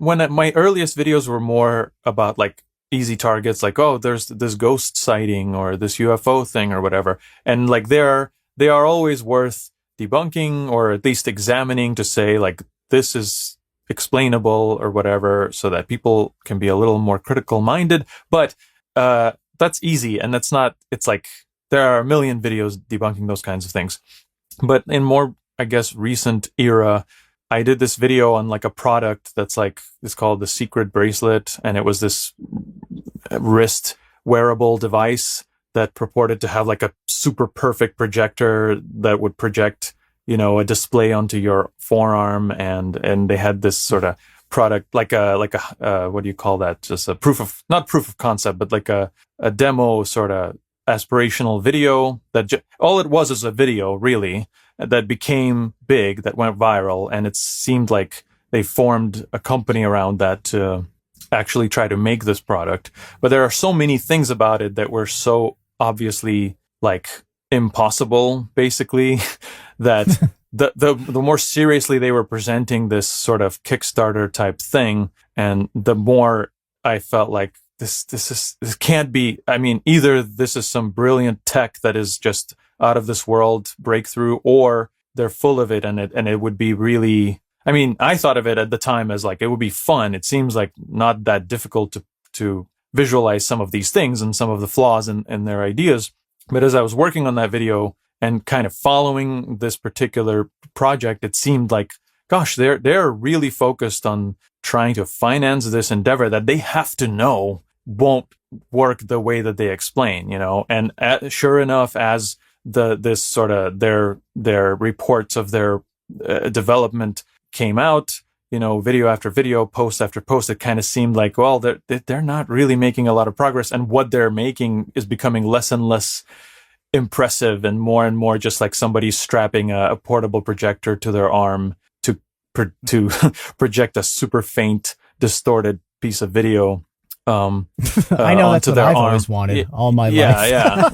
my earliest videos were more about like easy targets, like, oh, there's this ghost sighting or this UFO thing or whatever. And like they are always worth debunking or at least examining to say like this is explainable or whatever, so that people can be a little more critical minded. But that's easy, and that's not. It's like there are a million videos debunking those kinds of things. But in more, I guess, recent era, I did this video on like a product that's like, it's called the Cicret Bracelet, and it was this wrist wearable device that purported to have like a super perfect projector that would project, you know, a display onto your forearm, and they had this sort of product like a what do you call that? Just a not proof of concept, but like a demo sort of aspirational video that all it was is a video really that became big, that went viral, and it seemed like they formed a company around that to actually try to make this product. But there are so many things about it that were so obviously like impossible, basically, that the more seriously they were presenting this sort of Kickstarter type thing, and the more I felt like this can't be. I mean, either this is some brilliant tech that is just out of this world breakthrough, or they're full of it, and it would be really. I mean, I thought of it at the time as like it would be fun. It seems like not that difficult to visualize some of these things and some of the flaws in their ideas. But as I was working on that video and kind of following this particular project, it seemed like, gosh, they're really focused on trying to finance this endeavor that they have to know won't work the way that they explain, you know. And sure enough, as this sort of their reports of their development came out, you know, video after video, post after post, it kind of seemed like, well, they're not really making a lot of progress, and what they're making is becoming less and less impressive and more just like somebody strapping a portable projector to their arm to project a super faint, distorted piece of video. I know that's what I've always wanted all my life. Yeah,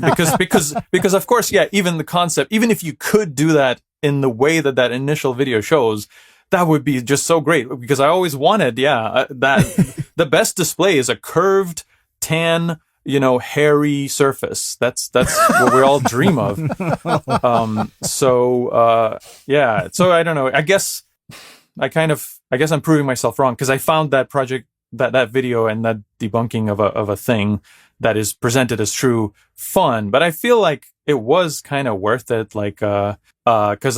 because of course, yeah, even the concept, even if you could do that in the way that initial video shows, that would be just so great, because I always wanted, that the best display is a curved, tan, you know, hairy surface. That's what we all dream of. So I don't know. I guess I'm proving myself wrong, because I found that project, that video and that debunking of a thing that is presented as true fun, but I feel like it was kind of worth it, like, cause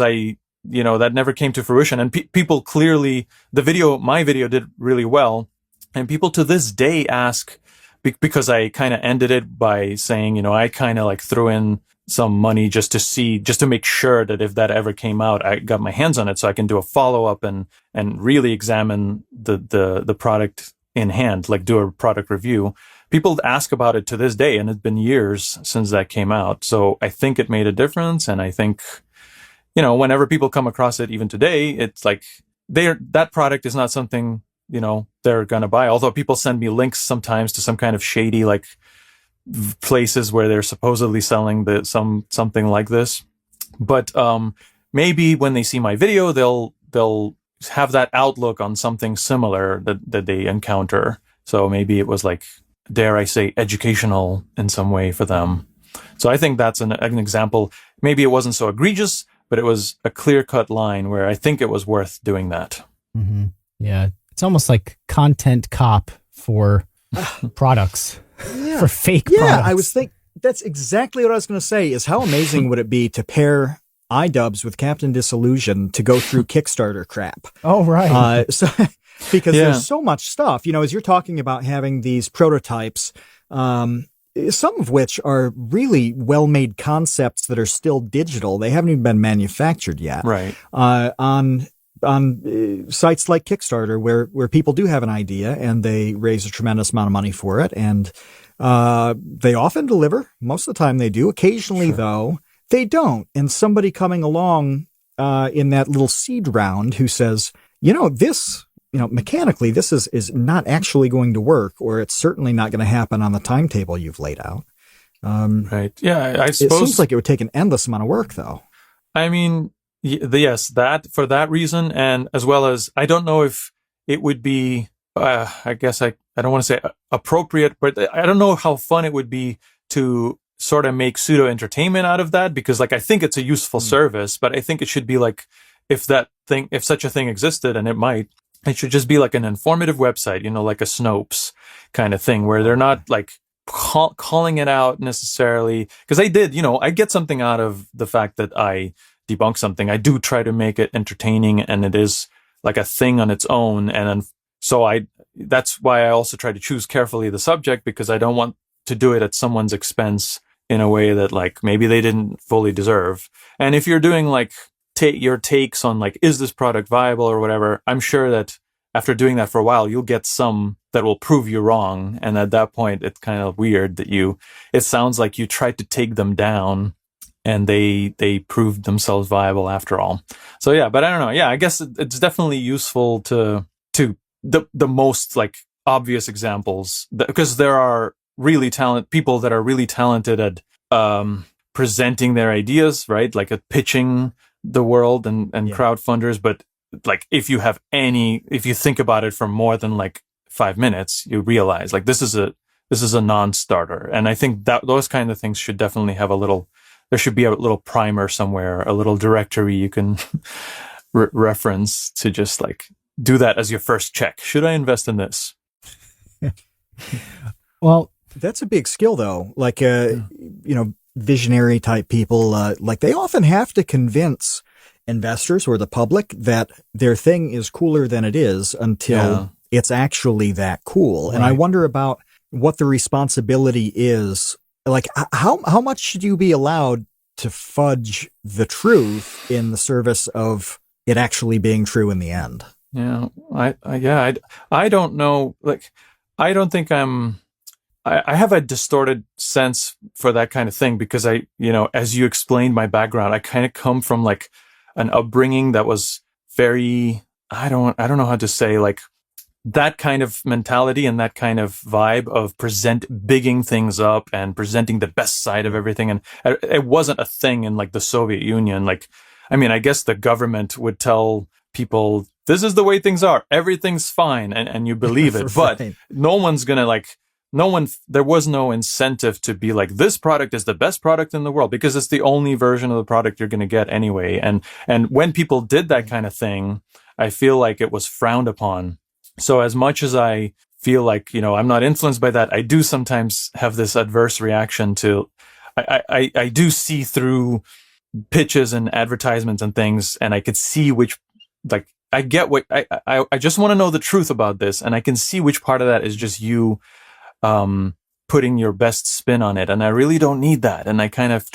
that never came to fruition, and people clearly, my video did really well, and people to this day ask, because I kind of ended it by saying, you know, I kind of like threw in some money just to make sure that if that ever came out, I got my hands on it so I can do a follow up and really examine the product in hand, like do a product review. People ask about it to this day, and it's been years since that came out. So I think it made a difference. And I think, you know, whenever people come across it, even today, it's like that product is not something, you know, they're going to buy. Although people send me links sometimes to some kind of shady, like, places where they're supposedly selling something like this. But maybe when they see my video, they'll have that outlook on something similar that they encounter. So maybe it was like, dare I say, educational in some way for them. So I think that's an example. Maybe it wasn't so egregious, but it was a clear-cut line where I think it was worth doing that. Mm-hmm. Yeah, it's almost like content cop for products, for fake products. Yeah, I was thinking, that's exactly what I was going to say, is how amazing would it be to pair iDubbbz with Captain Disillusion to go through Kickstarter crap. Oh, right. Because there's so much stuff, you know, as you're talking about having these prototypes, some of which are really well-made concepts that are still digital. They haven't even been manufactured yet. Right. On sites like Kickstarter, where people do have an idea and they raise a tremendous amount of money for it. And they often deliver. Most of the time they do. Occasionally, though, they don't. And somebody coming along in that little seed round who says, you know, this, you know, mechanically, this is not actually going to work, or it's certainly not going to happen on the timetable you've laid out. Right. Yeah, I suppose. It seems like it would take an endless amount of work, though. I mean, yes, that for that reason, and as well as I don't know if it would be I guess I don't want to say appropriate, but I don't know how fun it would be to sort of make pseudo entertainment out of that, because like I think it's a useful service, but I think it should be like, if such a thing existed, and it should just be like an informative website, like a Snopes kind of thing, where they're not like calling it out necessarily. Because I get something out of the fact that I debunk something. I do try to make it entertaining, and it is like a thing on its own. And so that's why I also try to choose carefully the subject, because I don't want to do it at someone's expense in a way that like maybe they didn't fully deserve. And if you're doing like your takes on like, is this product viable or whatever, I'm sure that after doing that for a while, you'll get some that will prove you wrong. And at that point, it's kind of weird that it sounds like you tried to take them down and they proved themselves viable after all. So yeah, but I don't know. Yeah, I guess it's definitely useful to the most like obvious examples, because there are really people that are really talented at presenting their ideas, right? Like at pitching the world and crowdfunders. But like if you think about it for more than like 5 minutes, you realize like this is a non-starter. And I think that those kind of things should definitely have there should be a little primer somewhere, a little directory you can reference to just like do that as your first check. Should I invest in this? Well, that's a big skill though. Like, visionary type people, like they often have to convince investors or the public that their thing is cooler than it is until it's actually that cool. Right. And I wonder about what the responsibility is. Like, how much should you be allowed to fudge the truth in the service of it actually being true in the end? Yeah, I don't know. Like, I don't think I have a distorted sense for that kind of thing, because as you explained my background, I kind of come from like an upbringing that was very, I don't know how to say, like that kind of mentality and that kind of vibe of bigging things up and presenting the best side of everything. And it wasn't a thing in like the Soviet Union. Like, I mean, I guess the government would tell people, this is the way things are, everything's fine. And you believe it, but no one's going to like, there was no incentive to be like, this product is the best product in the world, because it's the only version of the product you're going to get anyway. And when people did that kind of thing, I feel like it was frowned upon. So as much as I feel like, I'm not influenced by that, I do sometimes have this adverse reaction to, I do see through pitches and advertisements and things, and I could see which, like, I get what, I just want to know the truth about this, and I can see which part of that is just you putting your best spin on it, and I really don't need that. And I kind of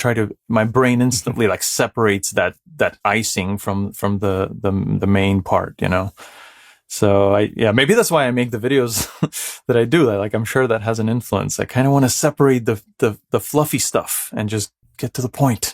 my brain instantly like separates that icing from the main part, So maybe that's why I make the videos that I do. Like, I'm sure that has an influence. I kind of want to separate the fluffy stuff and just get to the point.